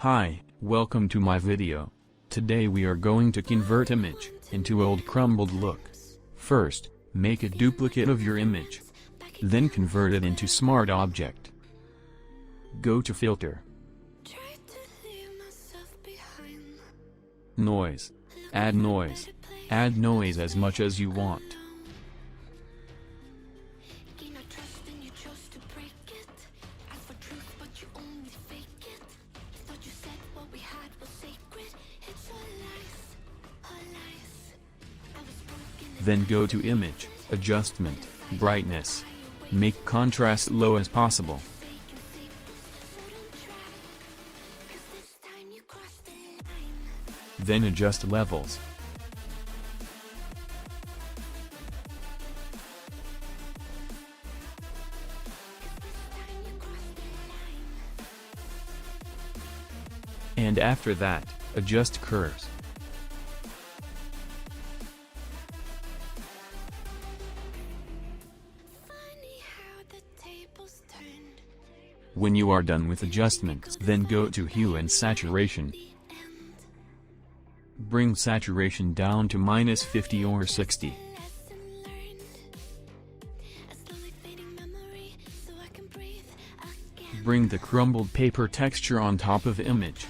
Hi, welcome to my video. Today we are going to convert image into old crumbled look. First, make a duplicate of your image. Then convert it into smart object. Go to filter. Noise. Add noise. Add noise as much as you want. Then go to Image, Adjustment, Brightness. Make contrast low as possible. Then adjust levels. And after that, adjust curves. When you are done with adjustments, then go to Hue and Saturation. Bring saturation down to -50 or 60. Bring the crumbled paper texture on top of image.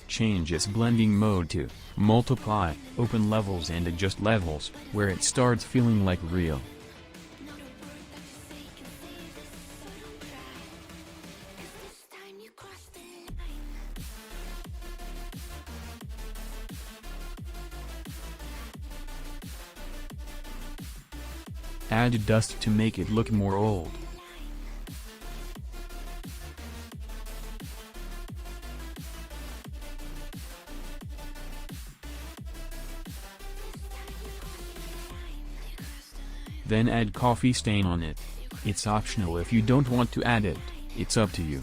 Change its blending mode to multiply, open levels and adjust levels, where it starts feeling like real. Add dust to make it look more old. Then add coffee stain on it. It's optional if you don't want to add it, it's up to you.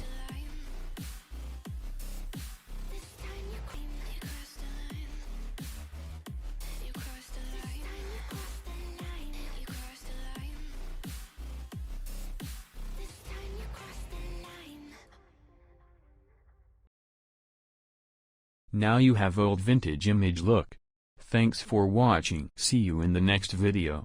Now you have old vintage image look. Thanks for watching. See you in the next video.